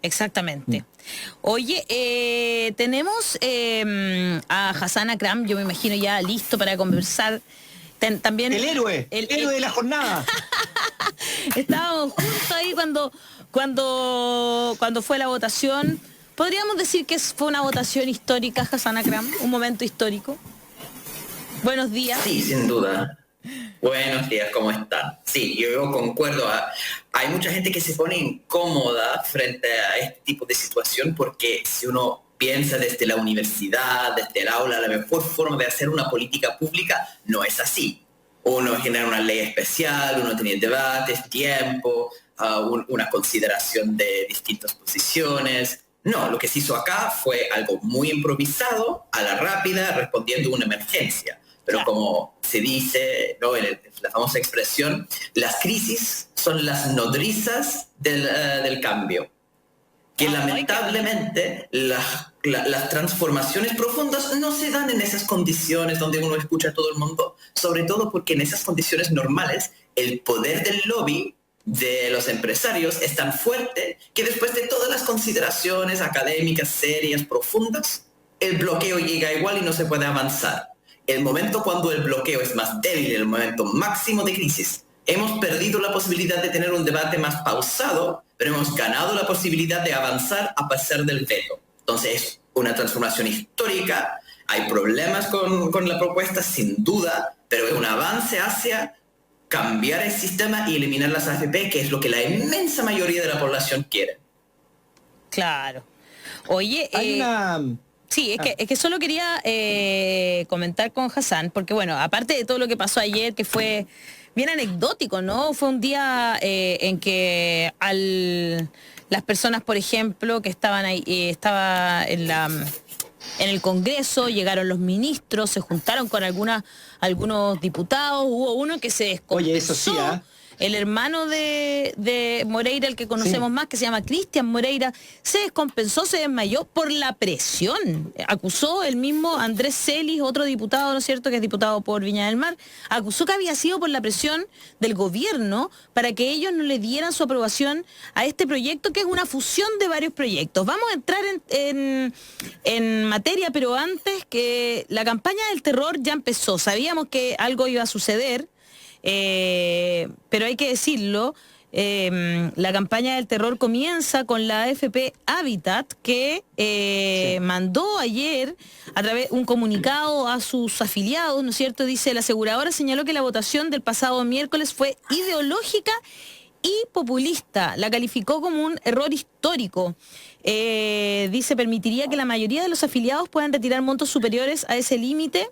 Exactamente. Oye, tenemos a Hassan Akram, yo me imagino ya listo para conversar. También el héroe de la jornada. Estábamos juntos ahí cuando fue la votación. ¿Podríamos decir que fue una votación histórica, Hassan Akram? Un momento histórico. Buenos días. Sí, sin duda. Buenos días, ¿cómo están? Sí, yo concuerdo. Hay mucha gente que se pone incómoda frente a este tipo de situación porque si uno piensa desde la universidad, desde el aula, la mejor forma de hacer una política pública no es así. Uno genera una ley especial, uno tiene debates, tiempo, una consideración de distintas posiciones. No, lo que se hizo acá fue algo muy improvisado, a la rápida, respondiendo a una emergencia. Pero como se dice, ¿no?, la famosa expresión, las crisis son las nodrizas del cambio. Que lamentablemente las transformaciones profundas no se dan en esas condiciones donde uno escucha a todo el mundo, sobre todo porque en esas condiciones normales el poder del lobby de los empresarios es tan fuerte que después de todas las consideraciones académicas, serias, profundas, el bloqueo llega igual y no se puede avanzar. El momento cuando el bloqueo es más débil, el momento máximo de crisis, hemos perdido la posibilidad de tener un debate más pausado, pero hemos ganado la posibilidad de avanzar a pesar del veto. Entonces es una transformación histórica, hay problemas con la propuesta sin duda, pero es un avance hacia cambiar el sistema y eliminar las AFP, que es lo que la inmensa mayoría de la población quiere. Claro. Oye, Hay una... Sí, es que solo quería comentar con Hassan, porque bueno, aparte de todo lo que pasó ayer, que fue bien anecdótico, ¿no? Fue un día en que las personas, por ejemplo, que estaban ahí, estaba en el Congreso, llegaron los ministros, se juntaron con algunos diputados, hubo uno que se descompensó. Oye, eso sí, El hermano de Moreira, el que conocemos más, que se llama Cristian Moreira, se descompensó, se desmayó por la presión. Acusó el mismo Andrés Celis, otro diputado, ¿no es cierto?, que es diputado por Viña del Mar, acusó que había sido por la presión del gobierno para que ellos no le dieran su aprobación a este proyecto, que es una fusión de varios proyectos. Vamos a entrar en materia, pero antes, que la campaña del terror ya empezó. Sabíamos que algo iba a suceder, pero hay que decirlo, la campaña del terror comienza con la AFP Habitat, que mandó ayer a través un comunicado a sus afiliados, ¿no es cierto? Dice: la aseguradora señaló que la votación del pasado miércoles fue ideológica y populista. La calificó como un error histórico. Dice: permitiría que la mayoría de los afiliados puedan retirar montos superiores a ese límite,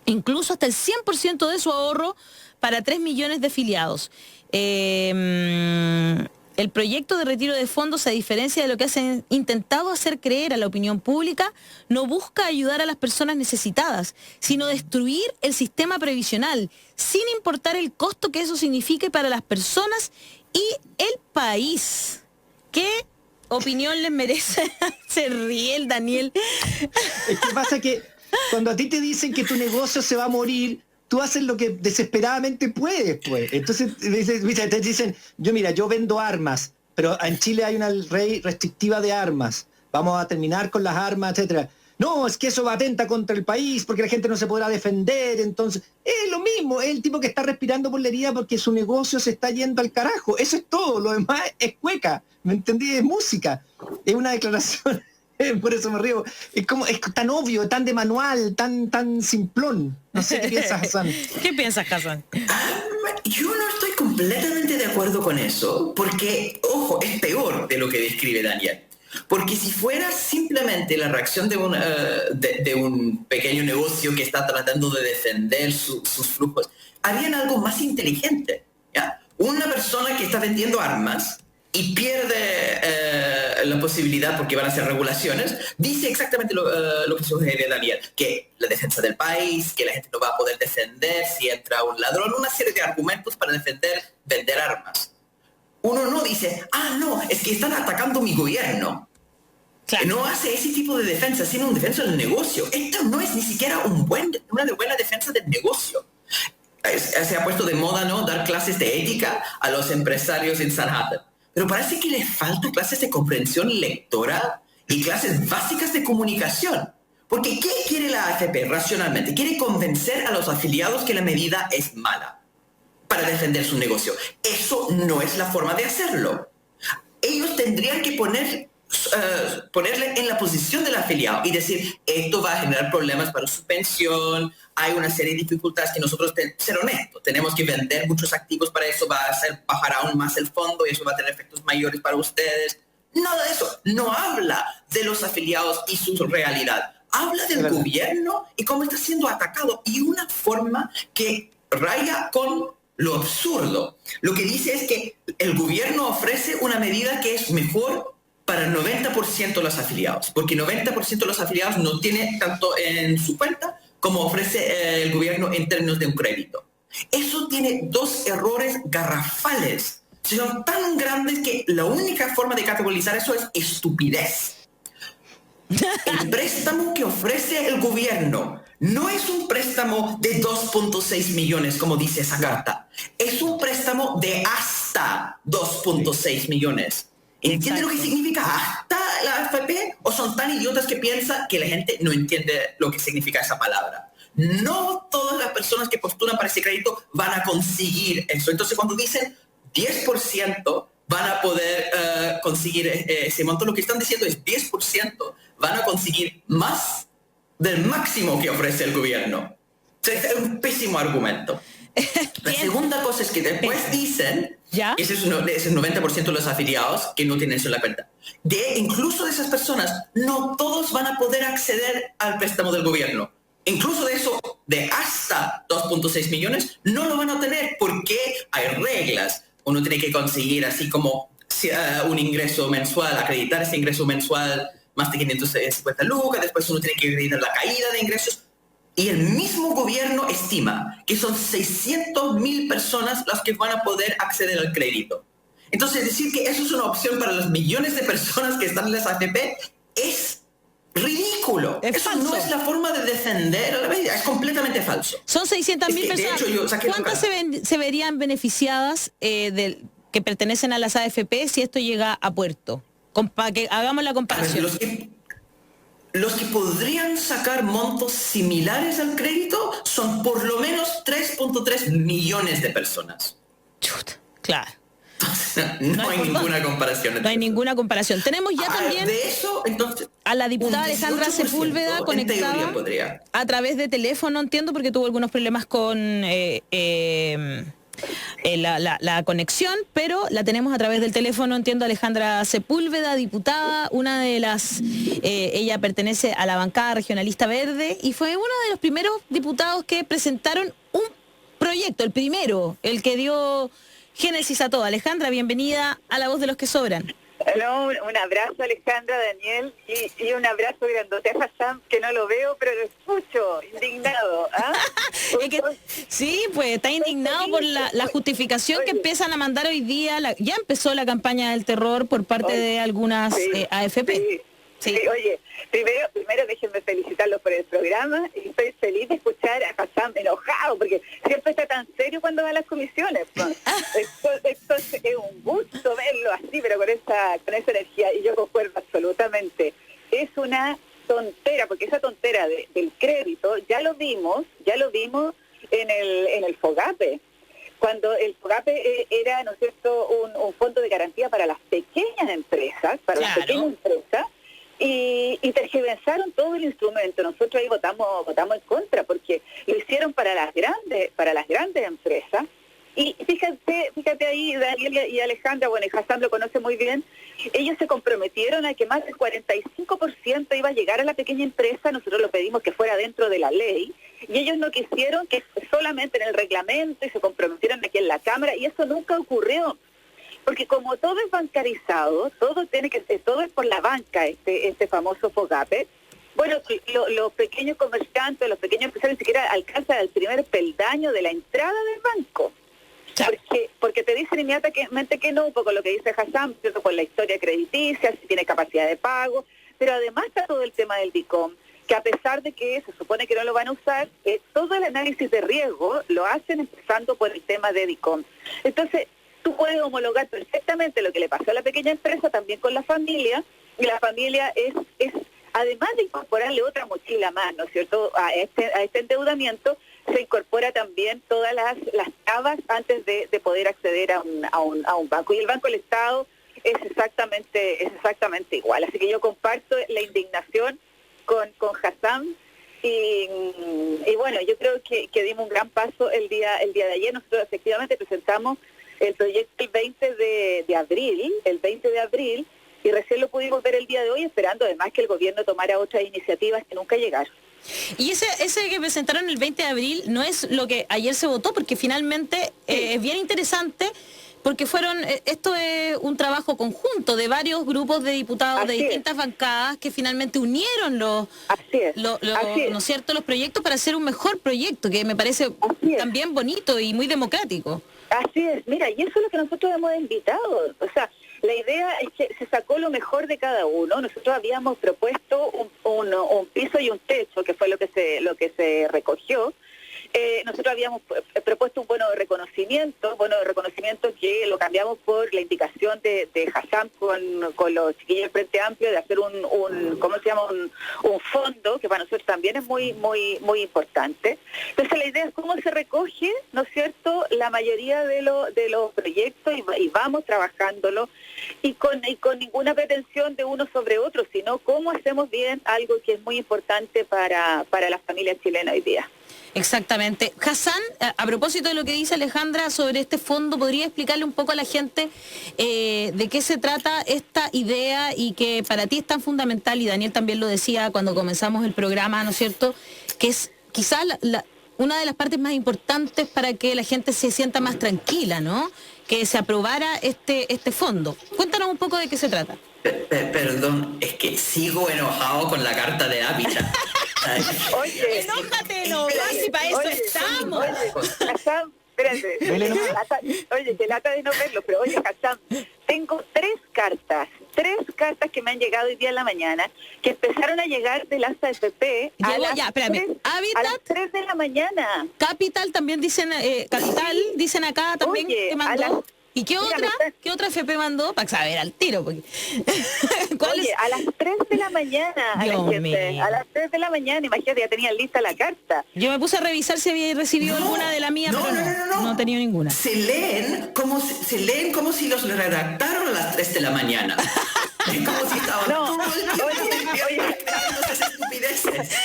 incluso hasta el 100% de su ahorro, para 3 millones de afiliados. El proyecto de retiro de fondos, a diferencia de lo que han intentado hacer creer a la opinión pública, no busca ayudar a las personas necesitadas, sino destruir el sistema previsional, sin importar el costo que eso signifique para las personas y el país. ¿Qué opinión les merece? Se ríe el Daniel. Es que pasa que cuando a ti te dicen que tu negocio se va a morir, tú haces lo que desesperadamente puedes, pues. Entonces te dicen, yo vendo armas, pero en Chile hay una ley restrictiva de armas. Vamos a terminar con las armas, etcétera. No, es que eso atenta contra el país, porque la gente no se podrá defender. Entonces, es lo mismo, es el tipo que está respirando por la herida porque su negocio se está yendo al carajo. Eso es todo, lo demás es cueca, ¿me entendí? Es música, es una declaración. Por eso me río. Es tan obvio, tan de manual, tan simplón. No sé qué piensas, Hassan. ¿Qué piensas, Hassan? Yo no estoy completamente de acuerdo con eso, porque, ojo, es peor de lo que describe Daniel. Porque si fuera simplemente la reacción de un pequeño negocio que está tratando de defender sus flujos, harían algo más inteligente, ¿ya? Una persona que está vendiendo armas y pierde la posibilidad, porque van a ser regulaciones, dice exactamente lo que sugiere Daniel, que la defensa del país, que la gente no va a poder defender si entra un ladrón, una serie de argumentos para defender vender armas. Uno no dice, no, es que están atacando mi gobierno. Claro. No hace ese tipo de defensa, sino una defensa del negocio. Esto no es ni siquiera una buena defensa del negocio. Se ha puesto de moda, ¿no?, dar clases de ética a los empresarios en Sanhattan. pero parece que les falta clases de comprensión lectora y clases básicas de comunicación. Porque ¿qué quiere la AFP racionalmente? Quiere convencer a los afiliados que la medida es mala para defender su negocio. Eso no es la forma de hacerlo. Ellos tendrían que ponerle en la posición del afiliado y decir, esto va a generar problemas para su pensión, hay una serie de dificultades que nosotros, ser honestos, tenemos que vender muchos activos para eso, va a hacer bajar aún más el fondo y eso va a tener efectos mayores para ustedes. Nada de eso. No habla de los afiliados y su realidad. Habla del gobierno y cómo está siendo atacado, y una forma que raya con lo absurdo. Lo que dice es que el gobierno ofrece una medida que es mejor para el 90% de los afiliados, porque 90% de los afiliados no tiene tanto en su cuenta como ofrece el gobierno en términos de un crédito. Eso tiene dos errores garrafales. Son tan grandes que la única forma de categorizar eso es estupidez. El préstamo que ofrece el gobierno no es un préstamo de 2.6 millones, como dice esa carta. Es un préstamo de hasta 2.6 millones. ¿Entiende lo que significa hasta la AFP? ¿O son tan idiotas que piensan que la gente no entiende lo que significa esa palabra? No todas las personas que postulan para ese crédito van a conseguir eso. Entonces, cuando dicen 10% van a poder conseguir ese monto, lo que están diciendo es 10% van a conseguir más del máximo que ofrece el gobierno. O sea, es un pésimo argumento. La segunda cosa es que después dicen, ese es el 90% de los afiliados que no tienen eso en la cuenta. Incluso de esas personas, no todos van a poder acceder al préstamo del gobierno. Incluso de eso, de hasta 2.6 millones, no lo van a tener porque hay reglas. Uno tiene que conseguir así como un ingreso mensual, acreditar ese ingreso mensual más de 550 lucas, después uno tiene que acreditar la caída de ingresos, y el mismo gobierno estima que son 600.000 personas las que van a poder acceder al crédito. Entonces, decir que eso es una opción para los millones de personas que están en las AFP es ridículo. Eso falso. No es la forma de defender a la medida, es completamente falso. Son 600.000 personas. ¿Cuántas se verían beneficiadas que pertenecen a las AFP si esto llega a puerto? Para que hagamos la comparación. Los que podrían sacar montos similares al crédito son por lo menos 3.3 millones de personas. Chuta, claro. No hay ninguna comparación. No hay ninguna comparación. Tenemos ya también de eso, entonces, a la diputada Alejandra Sepúlveda conectada a través de teléfono, entiendo, porque tuvo algunos problemas con la conexión, pero la tenemos a través del teléfono, entiendo. Alejandra Sepúlveda, diputada, una de las ella pertenece a la bancada regionalista verde y fue uno de los primeros diputados que presentaron un proyecto, el primero, el que dio génesis a todo. Alejandra, bienvenida a La Voz de los que Sobran. Hello, un abrazo, Alejandra, Daniel, y un abrazo grandote a Hassan, que no lo veo, pero lo escucho, indignado. ¿Ah? Sí, pues está indignado por la justificación que empiezan a mandar hoy día. Ya empezó la campaña del terror por parte de algunas AFP. Sí. Oye, primero déjenme felicitarlos por el programa, y estoy feliz de escuchar a Hassan enojado, porque siempre está tan serio cuando va a las comisiones. Esto es un gusto verlo así, pero con esa energía, y yo concuerdo absolutamente. Es una tontera, porque esa tontera del crédito ya lo vimos en el FOGAPE. Cuando el FOGAPE era, ¿no es cierto?, un fondo de garantía para las pequeñas empresas, y tergiversaron todo el instrumento. Nosotros ahí votamos en contra, porque lo hicieron para las grandes empresas. Y fíjate ahí, Daniel y Alejandra, bueno, y Hassan lo conoce muy bien, ellos se comprometieron a que más del 45% iba a llegar a la pequeña empresa. Nosotros lo pedimos que fuera dentro de la ley, y ellos no quisieron, que solamente en el reglamento, y se comprometieron aquí en la Cámara, y eso nunca ocurrió. Porque como todo es bancarizado, todo es por la banca, este famoso FOGAPE, bueno, los pequeños comerciantes, los pequeños empresarios ni siquiera alcanzan el primer peldaño de la entrada del banco. Porque te dicen inmediatamente que no, un poco lo que dice Hassan, ¿cierto?, por la historia crediticia, si tiene capacidad de pago, pero además está todo el tema del DICOM, que a pesar de que se supone que no lo van a usar, todo el análisis de riesgo lo hacen empezando por el tema de DICOM. Entonces, tú puedes homologar perfectamente lo que le pasó a la pequeña empresa también con la familia, y la familia es además de incorporarle otra mochila más, ¿no es cierto?, a este endeudamiento, se incorpora también todas las trabas antes de poder acceder a un banco. Y el Banco del Estado es exactamente igual. Así que yo comparto la indignación con Hassan, y bueno, yo creo que dimos un gran paso el día de ayer. Nosotros efectivamente presentamos el proyecto el 20 de abril, y recién lo pudimos ver el día de hoy, esperando además que el gobierno tomara otras iniciativas que nunca llegaron. Y ese que presentaron el 20 de abril no es lo que ayer se votó, porque finalmente es bien interesante, porque esto es un trabajo conjunto de varios grupos de diputados de distintas bancadas que finalmente unieron ¿no es cierto?, los proyectos para hacer un mejor proyecto, que me parece también bonito y muy democrático. Así es, mira, y eso es lo que nosotros hemos invitado, o sea, la idea es que se sacó lo mejor de cada uno. Nosotros habíamos propuesto un piso y un techo, que fue lo que se recogió. Nosotros habíamos propuesto un bono de reconocimiento que lo cambiamos por la indicación de Hassan con los chiquillos del Frente Amplio de hacer un fondo, que para nosotros también es muy importante. Entonces la idea es cómo se recoge, ¿no es cierto?, la mayoría de los proyectos, y vamos trabajándolo, y con ninguna pretensión de uno sobre otro, sino cómo hacemos bien algo que es muy importante para las familias chilenas hoy día. Exactamente. Hassan, a propósito de lo que dice Alejandra sobre este fondo, ¿podría explicarle un poco a la gente de qué se trata esta idea y que para ti es tan fundamental, y Daniel también lo decía cuando comenzamos el programa, ¿no es cierto?, que es quizás una de las partes más importantes para que la gente se sienta más tranquila, ¿no?, que se aprobara este fondo. Cuéntanos un poco de qué se trata. Perdón, es que sigo enojado con la carta de Hábitat. Oye, enójate, no, si para eso estamos. Hassan, espérate. Oye, te lata de no verlo, pero oye, Hassan, tengo tres cartas que me han llegado hoy día en la mañana, que empezaron a llegar de las AFP a las 3 de la mañana. Capital también dicen, Capital dicen acá también. Oye, que mandó. ¿Y qué otra FP mandó? Para saber al tiro. Porque... Oye, a las 3 de la mañana, a las 3 de la mañana, imagínate, ya tenían lista la carta. Yo me puse a revisar si había recibido alguna de la mía, pero no he tenido ninguna. Se leen como si los redactaron a las 3 de la mañana. Es como si estaban todo el tiempo esas estupideces.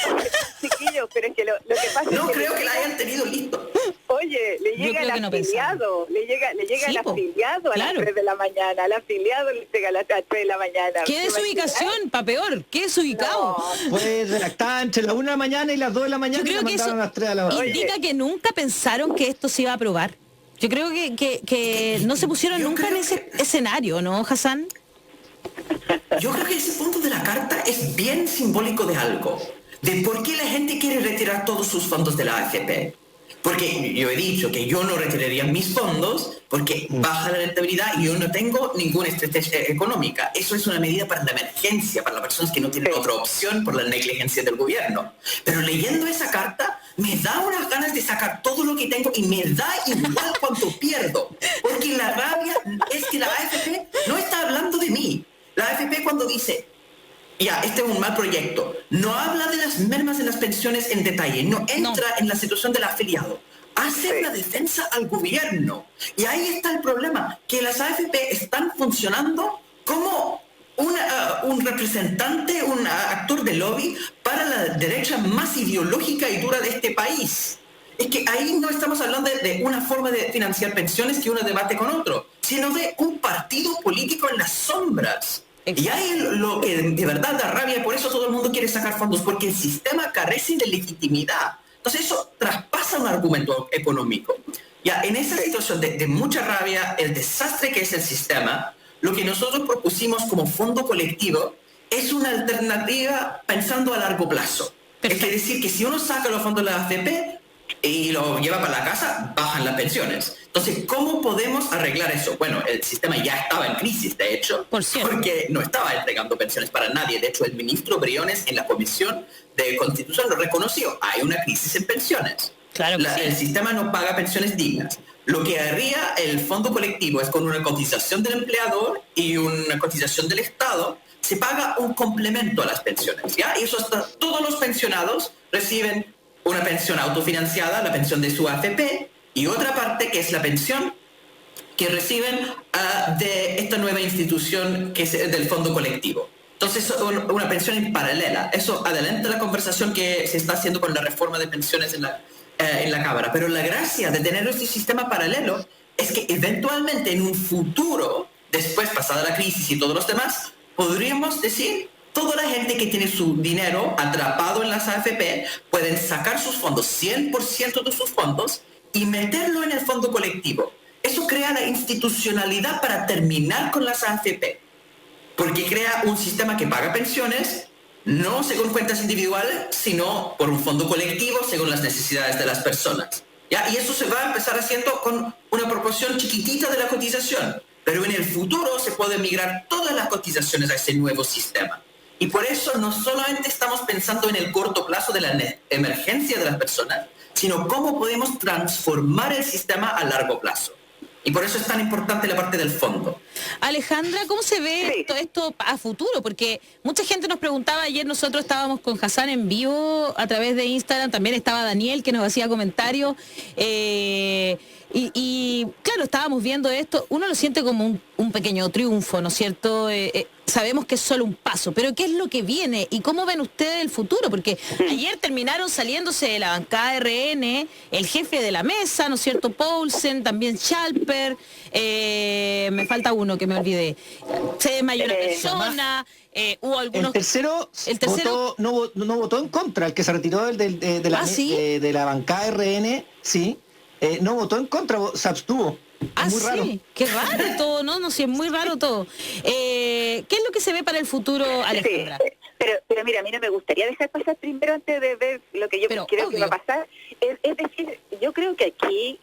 Chiquillos, pero es que lo que pasa es que... No creo que la hayan tenido listo. Oye, le llega al afiliado, le llega al afiliado a las 3 de la mañana, al afiliado le llega a las 3 de la mañana. ¿Qué desubicación? Pa' peor, ¿qué desubicado? No, pues redactar entre la 1 de la mañana y las 2 de la mañana. Yo creo que eso a las 3 de la mañana. indica que nunca pensaron que esto se iba a aprobar. Yo creo que no se pusieron nunca en ese escenario, ¿no, Hassan? Yo creo que ese punto de la carta es bien simbólico de algo, de por qué la gente quiere retirar todos sus fondos de la AFP. Porque yo he dicho que yo no retiraría mis fondos porque baja la rentabilidad y yo no tengo ninguna estrategia económica. Eso es una medida para la emergencia, para las personas que no tienen otra opción por la negligencia del gobierno. Pero leyendo esa carta me da unas ganas de sacar todo lo que tengo y me da igual cuánto pierdo. Porque la rabia es que la AFP no está hablando de mí. La AFP cuando dice... Ya, este es un mal proyecto. No habla de las mermas de las pensiones en detalle, no entra en la situación del afiliado. Hace una defensa al gobierno. Y ahí está el problema, que las AFP están funcionando como un representante, un actor de lobby para la derecha más ideológica y dura de este país. Es que ahí no estamos hablando de una forma de financiar pensiones que uno debate con otro, sino de un partido político en las sombras. Y ahí lo que de verdad da rabia, por eso todo el mundo quiere sacar fondos, porque el sistema carece de legitimidad. Entonces eso traspasa un argumento económico. Ya, en esa situación de mucha rabia, el desastre que es el sistema, lo que nosotros propusimos como fondo colectivo es una alternativa pensando a largo plazo. Es decir, que si uno saca los fondos de la AFP y lo lleva para la casa, bajan las pensiones. Entonces, ¿cómo podemos arreglar eso? Bueno, el sistema ya estaba en crisis, de hecho, porque no estaba entregando pensiones para nadie. De hecho, el ministro Briones en la Comisión de Constitución lo reconoció. Hay una crisis en pensiones. Claro que sí. El sistema no paga pensiones dignas. lo que haría el fondo colectivo es con una cotización del empleador y una cotización del Estado, se paga un complemento a las pensiones, ¿ya? Y eso hasta todos los pensionados reciben una pensión autofinanciada, la pensión de su AFP, y otra parte que es la pensión que reciben de esta nueva institución que es del fondo colectivo. Entonces, una pensión en paralela. Eso adelanta la conversación que se está haciendo con la reforma de pensiones en la Cámara. Pero la gracia de tener este sistema paralelo es que eventualmente en un futuro, después pasada la crisis y todos los demás, podríamos decir, toda la gente que tiene su dinero atrapado en las AFP pueden sacar sus fondos, 100% de sus fondos, y meterlo en el fondo colectivo. Eso crea la institucionalidad para terminar con las AFP, porque crea un sistema que paga pensiones, no según cuentas individuales, sino por un fondo colectivo según las necesidades de las personas, ¿ya? Y eso se va a empezar haciendo con una proporción chiquitita de la cotización, pero en el futuro se puede migrar todas las cotizaciones a ese nuevo sistema. Y por eso no solamente estamos pensando en el corto plazo de la emergencia de las personas, sino cómo podemos transformar el sistema a largo plazo. Y por eso es tan importante la parte del fondo. Alejandra, ¿cómo se ve esto a futuro? Porque mucha gente nos preguntaba, ayer nosotros estábamos con Hassan en vivo a través de Instagram, también estaba Daniel que nos hacía comentarios, y claro, estábamos viendo esto, uno lo siente como un pequeño triunfo, ¿no es cierto? Sabemos que es solo un paso, pero ¿qué es lo que viene? ¿Y cómo ven ustedes el futuro? Porque ayer terminaron saliéndose de la bancada RN, el jefe de la mesa, ¿no es cierto? Paulsen, también Schalper, me falta uno que me olvidé. Se desmayó una persona, hubo algunos... El tercero no votó en contra, el que se retiró de la bancada RN, sí, no votó en contra, se abstuvo. Muy raro. Sí, qué raro todo, ¿no? No sé, es muy raro todo. ¿Qué es lo que se ve para el futuro, Alejandra? Sí, pero mira, a mí no me gustaría dejar pasar primero antes de ver lo que yo creo que va a pasar. Es decir, yo creo que aquí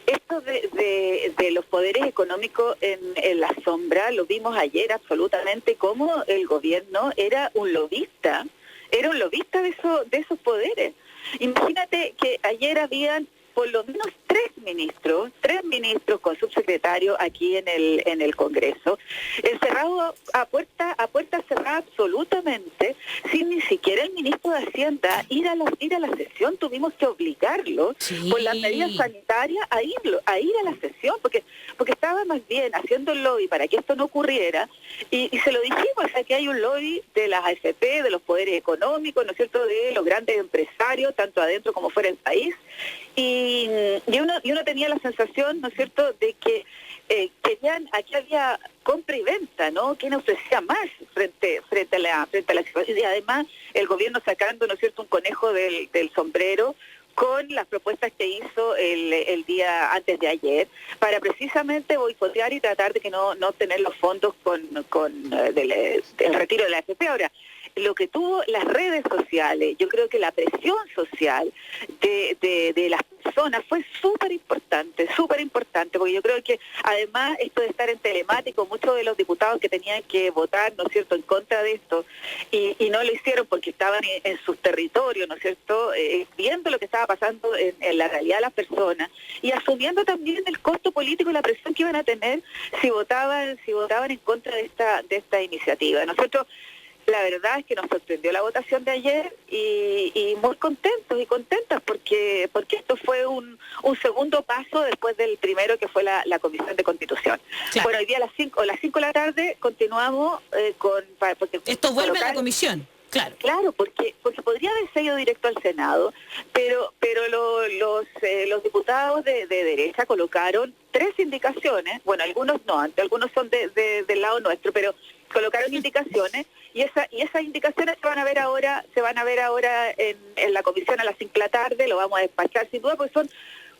esto de los poderes económicos en la sombra, lo vimos ayer absolutamente, como el gobierno era un lobista de esos poderes. Imagínate que ayer habían por lo menos tres ministros con subsecretario aquí en el Congreso, encerrado a puerta cerrada absolutamente, sin ni siquiera el ministro de Hacienda ir a la sesión. Tuvimos que obligarlo por las medidas sanitarias a ir a la sesión, porque estaba más bien haciendo el lobby para que esto no ocurriera, y se lo dijimos, o sea, que hay un lobby de las AFP, de los poderes económicos, ¿no es cierto?, de los grandes empresarios, tanto adentro como fuera del país, y uno tenía la sensación, ¿no es cierto?, de que aquí había compra y venta, ¿no? ¿Quién ofrecía más frente a la situación? Y además el gobierno sacando, ¿no es cierto?, un conejo del sombrero con las propuestas que hizo el día antes de ayer para precisamente boicotear y tratar de que no obtener los fondos del retiro de la AFP. Ahora, lo que tuvo las redes sociales, yo creo que la presión social de las personas fue súper importante, porque yo creo que además esto de estar en telemático, muchos de los diputados que tenían que votar, ¿no es cierto?, en contra de esto, y no lo hicieron porque estaban en sus territorios, ¿no es cierto?, viendo lo que estaba pasando en la realidad de las personas, y asumiendo también el costo político y la presión que iban a tener si votaban en contra de esta iniciativa. Nosotros, la verdad es que nos sorprendió la votación de ayer y muy contentos y contentas porque esto fue un segundo paso después del primero, que fue la Comisión de Constitución. Claro. Bueno, hoy día a las 5 de la tarde continuamos porque esto vuelve a la comisión. Claro, porque podría haberse ido directo al Senado, pero los diputados de derecha colocaron 3 indicaciones, bueno, algunos no, algunos son del lado nuestro, pero colocaron indicaciones y esas indicaciones se van a ver ahora en la comisión a las 5 de la tarde. Lo vamos a despachar sin duda, porque son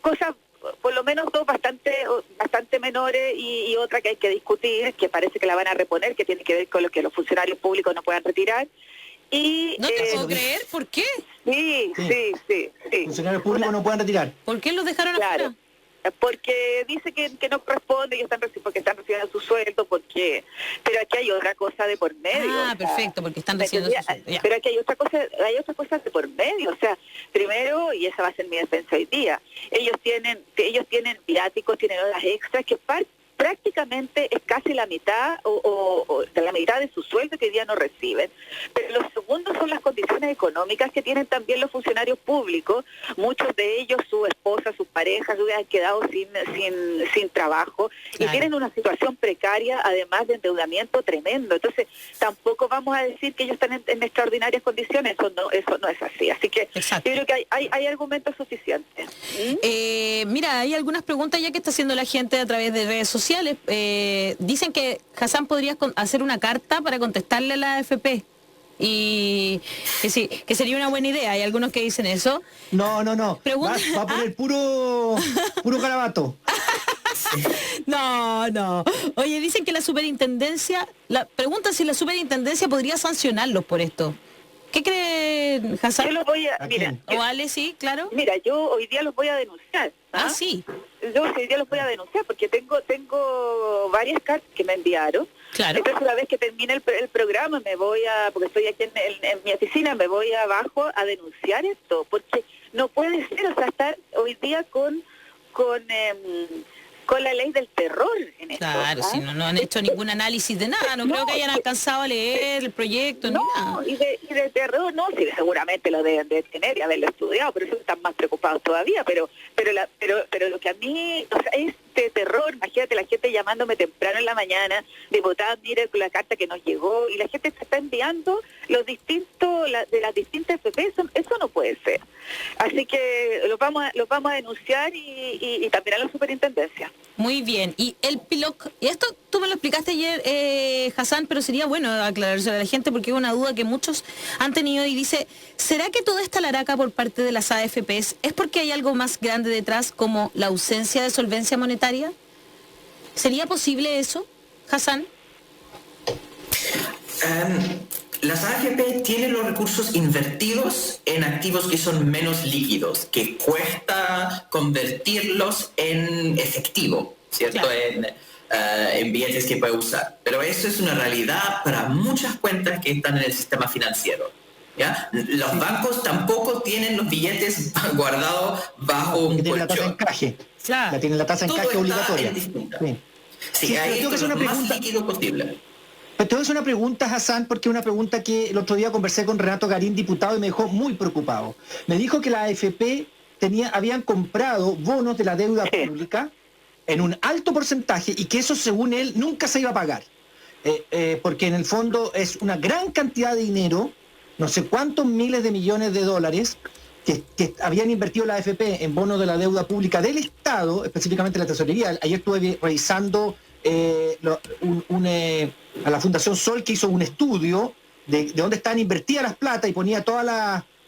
cosas, por lo menos dos bastante menores y otra que hay que discutir, que parece que la van a reponer, que tiene que ver con lo que los funcionarios públicos no puedan retirar. No te puedo creer, ¿por qué? Sí. Funcionarios públicos no pueden retirar. ¿Por qué los dejaron afuera? porque dice que no corresponde y porque están recibiendo su sueldo, pero aquí hay otra cosa de por medio. Perfecto, porque están recibiendo su sueldo. Pero aquí hay otras cosas de por medio. O sea, primero, y esa va a ser mi defensa hoy día, ellos tienen viáticos, tienen horas extras que prácticamente es casi la mitad o de la mitad de su sueldo que hoy día no reciben. Pero lo segundo son las condiciones económicas que tienen también los funcionarios públicos. Muchos de ellos, su esposa, sus parejas, han quedado sin trabajo, claro, y tienen una situación precaria, además de endeudamiento tremendo. Entonces, tampoco vamos a decir que ellos están en extraordinarias condiciones. Eso no es así. Así que exacto, yo creo que hay argumentos suficientes. Mira, hay algunas preguntas ya que está haciendo la gente a través de redes sociales. Dicen que Hassan podría hacer una carta para contestarle a la AFP y que sí, que sería una buena idea. Hay algunos que dicen eso. No. Va a poner puro garabato. No. Oye, dicen que la superintendencia, preguntan si la superintendencia podría sancionarlos por esto. ¿Qué cree Hassan? Yo los voy a... Mira, o Ale, sí, claro. Mira, yo hoy día los voy a denunciar. Sí. Yo hoy día los voy a denunciar porque tengo varias cartas que me enviaron. Claro. Entonces, una vez que termine el programa, porque estoy aquí en mi oficina, me voy abajo a denunciar esto, porque no puede ser, o sea, estar hoy día con la ley del terror en esto. Claro, si no han hecho ningún análisis de nada, no creo que hayan alcanzado a leer el proyecto, ni nada. Y de terror, no, sí, seguramente lo deben de tener y haberlo estudiado, pero ellos están más preocupados todavía, pero lo que a mí, o sea, es de terror. Imagínate la gente llamándome temprano en la mañana, diputada, mire la carta que nos llegó, y la gente se está enviando de las distintas FP, eso no puede ser. Así que los vamos a denunciar y también a la superintendencia. Muy bien. Y el PILOC, y esto tú me lo explicaste ayer, Hassan, pero sería bueno aclarárselo a la gente porque es una duda que muchos han tenido y dice, ¿será que toda esta laraca por parte de las AFPs es porque hay algo más grande detrás como la ausencia de solvencia monetaria? ¿Sería posible eso, Hassan? Las AFP tienen los recursos invertidos en activos que son menos líquidos, que cuesta convertirlos en efectivo, ¿cierto? Claro. En billetes que puede usar. Pero eso es una realidad para muchas cuentas que están en el sistema financiero, ¿ya? Los bancos tampoco tienen los billetes guardados bajo un colchón. La tasa de encaje. Claro. La tienen la tasa de encaje obligatoria. Sí, ahí es lo más líquido posible. Pero te voy a hacer una pregunta, Hassan, porque es una pregunta que el otro día conversé con Renato Garín, diputado, y me dejó muy preocupado. Me dijo que la AFP habían comprado bonos de la deuda pública en un alto porcentaje y que eso, según él, nunca se iba a pagar. Porque en el fondo es una gran cantidad de dinero, no sé cuántos miles de millones de dólares, que habían invertido la AFP en bonos de la deuda pública del Estado, específicamente la tesorería. Ayer estuve revisando a la Fundación Sol, que hizo un estudio de dónde están invertidas las plata y ponía todas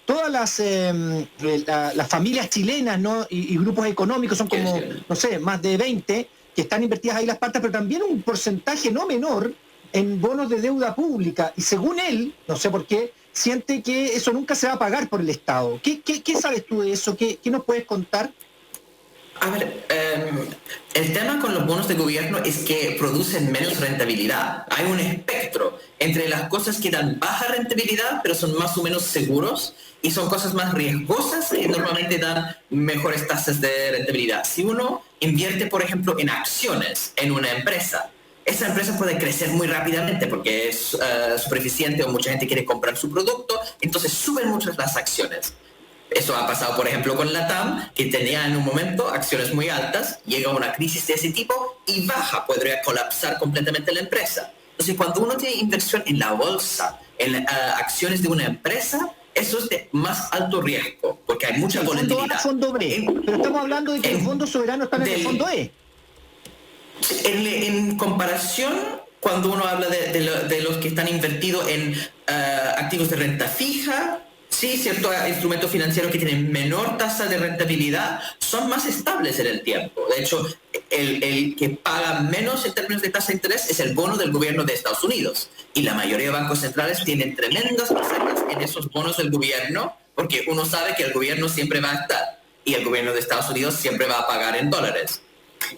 las familias chilenas, ¿no? y grupos económicos, son como, no sé, más de 20, que están invertidas ahí las patas, pero también un porcentaje no menor en bonos de deuda pública. Y según él, no sé por qué, siente que eso nunca se va a pagar por el Estado. ¿Qué sabes tú de eso? ¿Qué nos puedes contar? A ver, el tema con los bonos de gobierno es que producen menos rentabilidad. Hay un espectro entre las cosas que dan baja rentabilidad, pero son más o menos seguros, y son cosas más riesgosas y normalmente dan mejores tasas de rentabilidad. Si uno invierte, por ejemplo, en acciones en una empresa, esa empresa puede crecer muy rápidamente porque es súper eficiente o mucha gente quiere comprar su producto, entonces suben mucho las acciones. Eso ha pasado, por ejemplo, con la TAM, que tenía en un momento acciones muy altas, llega una crisis de ese tipo y baja, podría colapsar completamente la empresa. Entonces, cuando uno tiene inversión en la bolsa, en acciones de una empresa, eso es de más alto riesgo, porque hay mucha volatilidad. Fondo B, pero estamos hablando de que los fondos soberanos están en el fondo E. En comparación, cuando uno habla de los que están invertidos en activos de renta fija, sí, ciertos instrumentos financieros que tienen menor tasa de rentabilidad son más estables en el tiempo. De hecho, el que paga menos en términos de tasa de interés es el bono del gobierno de Estados Unidos. Y la mayoría de bancos centrales tienen tremendas tasas en esos bonos del gobierno, porque uno sabe que el gobierno siempre va a estar. y el gobierno de Estados Unidos siempre va a pagar en dólares.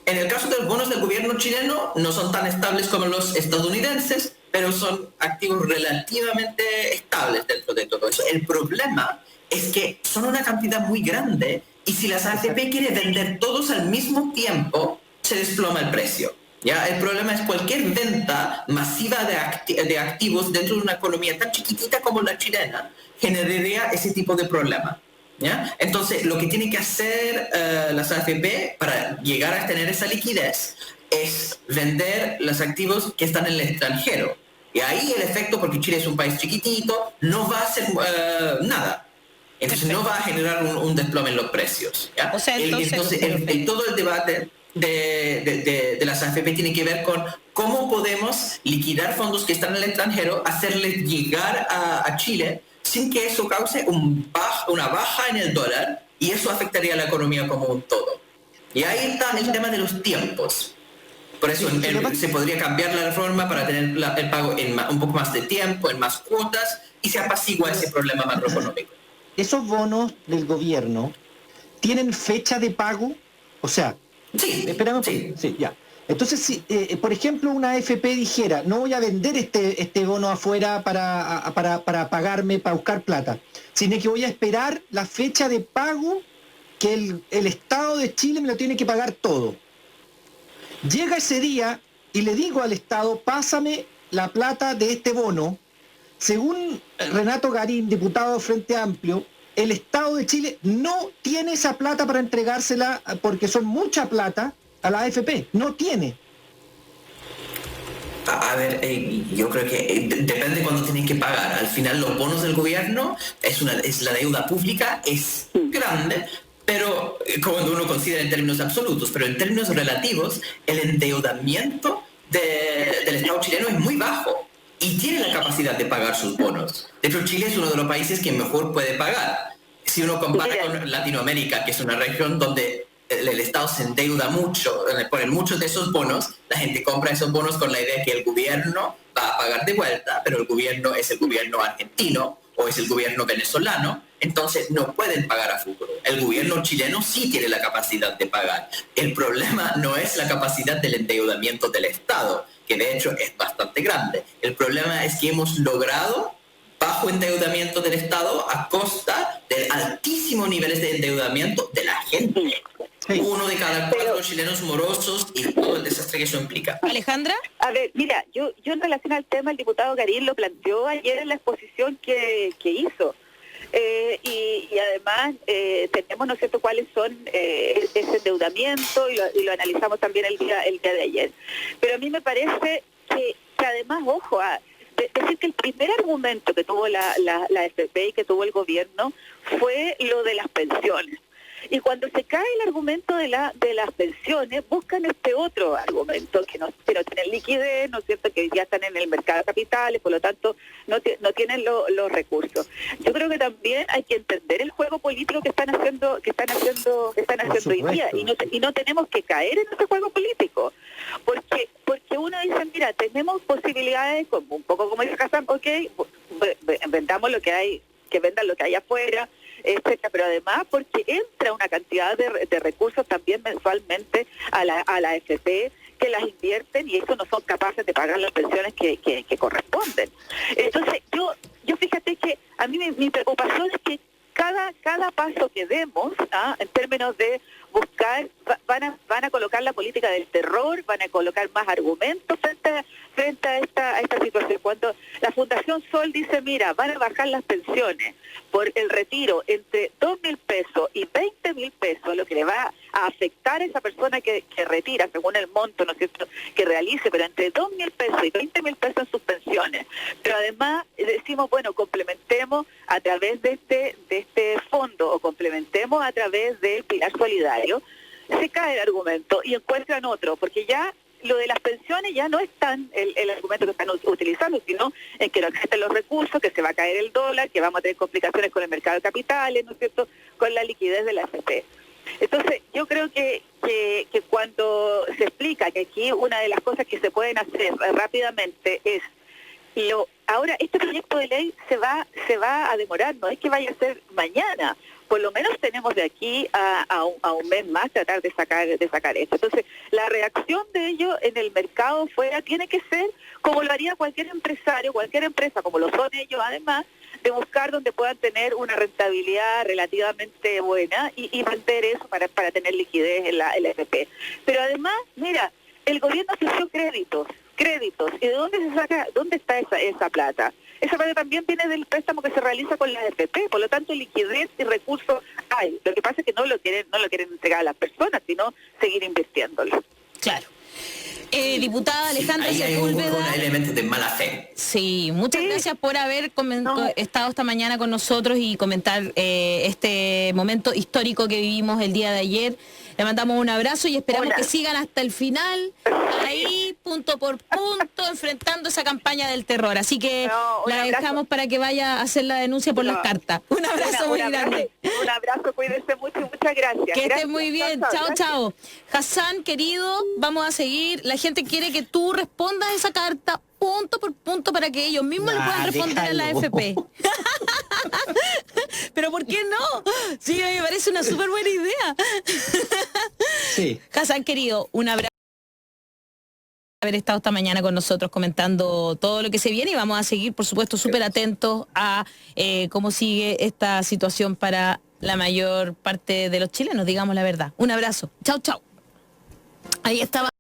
En el caso de los bonos del gobierno chileno, no son tan estables como los estadounidenses, pero son activos relativamente estables dentro de todo eso. El problema es que son una cantidad muy grande y si las AFP quiere vender todos al mismo tiempo, se desploma el precio. ¿Ya? El problema es cualquier venta masiva de activos dentro de una economía tan chiquitita como la chilena generaría ese tipo de problema. ¿Ya? Entonces, lo que tienen que hacer las AFP para llegar a tener esa liquidez es vender los activos que están en el extranjero. Y ahí el efecto, porque Chile es un país chiquitito, no va a hacer nada. Entonces no va a generar un desplome en los precios. ¿Ya? O sea, entonces todo el debate de las AFP tiene que ver con cómo podemos liquidar fondos que están en el extranjero, hacerles llegar a Chile sin que eso cause una baja en el dólar, y eso afectaría a la economía como un todo. Y ahí está el tema de los tiempos. Por eso se podría cambiar la reforma para tener el pago en un poco más de tiempo, en más cuotas, y se apacigua ese problema macroeconómico. ¿Esos bonos del gobierno tienen fecha de pago? O sea, sí, esperamos. Sí, ya. Entonces, si, por ejemplo, una AFP dijera, no voy a vender este bono afuera para pagarme, para buscar plata, sino que voy a esperar la fecha de pago que el Estado de Chile me lo tiene que pagar todo. Llega ese día y le digo al Estado, pásame la plata de este bono. Según Renato Garín, diputado de Frente Amplio, el Estado de Chile no tiene esa plata para entregársela porque son mucha plata a la AFP. No tiene. A ver, yo creo que depende de cuándo tienen que pagar. Al final los bonos del gobierno es la deuda pública, es grande, pero cuando uno considera en términos absolutos, pero en términos relativos, el endeudamiento del Estado chileno es muy bajo y tiene la capacidad de pagar sus bonos. De hecho, Chile es uno de los países que mejor puede pagar. Si uno compara con Latinoamérica, que es una región donde el Estado se endeuda mucho, ponen muchos de esos bonos, la gente compra esos bonos con la idea que el gobierno va a pagar de vuelta, pero el gobierno es el gobierno argentino o es el gobierno venezolano, entonces no pueden pagar a futuro. El gobierno chileno sí tiene la capacidad de pagar. El problema no es la capacidad del endeudamiento del Estado, que de hecho es bastante grande. El problema es que hemos logrado bajo endeudamiento del Estado a costa de altísimos niveles de endeudamiento de la gente. Sí. 1 de cada 4 chilenos morosos y todo el desastre que eso implica. Alejandra. A ver, mira, yo en relación al tema, el diputado Garín lo planteó ayer en la exposición que hizo. Y además tenemos, ¿no es cierto?, cuáles son ese endeudamiento y lo analizamos también el día de ayer. Pero a mí me parece que además, ojo, decir que el primer argumento que tuvo la FP y que tuvo el gobierno fue lo de las pensiones. Y cuando se cae el argumento de las pensiones, buscan este otro argumento, que no tienen liquidez, ¿no es cierto?, que ya están en el mercado de capitales, por lo tanto no tienen los recursos. Yo creo que también hay que entender el juego político que están haciendo hoy día, y no tenemos que caer en ese juego político, porque uno dice, mira, tenemos posibilidades, como un poco como dice Kazan, vendamos lo que hay, que vendan lo que hay afuera, etcétera, pero además porque entra una cantidad de recursos también mensualmente a la AFP que las invierten y eso no son capaces de pagar las pensiones que corresponden. Entonces yo fíjate que a mí mi preocupación es que cada paso que demos, en términos de buscar, van a colocar la política del terror, van a colocar más argumentos frente a esta situación. Cuando la Fundación Sol dice, mira, van a bajar las pensiones por el retiro entre 2.000 pesos y 20.000 pesos, lo que le va a afectar a esa persona que retira, según el monto, ¿no es cierto?, que realice, pero entre 2.000 pesos y 20.000 pesos en sus pensiones. Pero además decimos, bueno, complementemos a través de este fondo o complementemos a través del Pilar Solidario. Se cae el argumento y encuentran otro, porque ya lo de las pensiones ya no es tan el argumento que están utilizando, sino en que no existen los recursos, que se va a caer el dólar, que vamos a tener complicaciones con el mercado de capitales, ¿no es cierto?, con la liquidez de la AFP. Entonces, yo creo que cuando se explica que aquí una de las cosas que se pueden hacer rápidamente es Ahora, este proyecto de ley se va a demorar, no es que vaya a ser mañana. Por lo menos tenemos de aquí a un mes más tratar de sacar esto. Entonces, la reacción de ellos en el mercado fuera tiene que ser como lo haría cualquier empresario, cualquier empresa, como lo son ellos además, de buscar donde puedan tener una rentabilidad relativamente buena y mantener eso para tener liquidez en la FP. Pero además, mira, el gobierno ofreció créditos. ¿Y de dónde se saca, dónde está esa plata? Esa plata también viene del préstamo que se realiza con la FP, por lo tanto liquidez y recursos hay. Lo que pasa es que no lo quieren entregar a las personas, sino seguir invirtiéndolo. Claro. Diputada Alejandra ahí hay un Sepúlveda. elemento de mala fe. Sí, muchas gracias por haber estado esta mañana con nosotros y comentar este momento histórico que vivimos el día de ayer. Le mandamos un abrazo y esperamos que sigan hasta el final, ahí, punto por punto, enfrentando esa campaña del terror. Así que la dejamos para que vaya a hacer la denuncia por las cartas. Un abrazo muy grande. Un abrazo, cuídense mucho y muchas gracias. Que estés muy bien. Chao. Hassan, querido, vamos a seguir. La gente quiere que tú respondas esa carta punto por punto para que ellos mismos le puedan responder a la AFP. Pero ¿por qué no? Sí, me parece una súper buena idea. Sí. Hassan, querido, un abrazo por haber estado esta mañana con nosotros comentando todo lo que se viene y vamos a seguir, por supuesto, súper atentos a cómo sigue esta situación para la mayor parte de los chilenos, digamos la verdad. Un abrazo. Chao. Ahí estaba.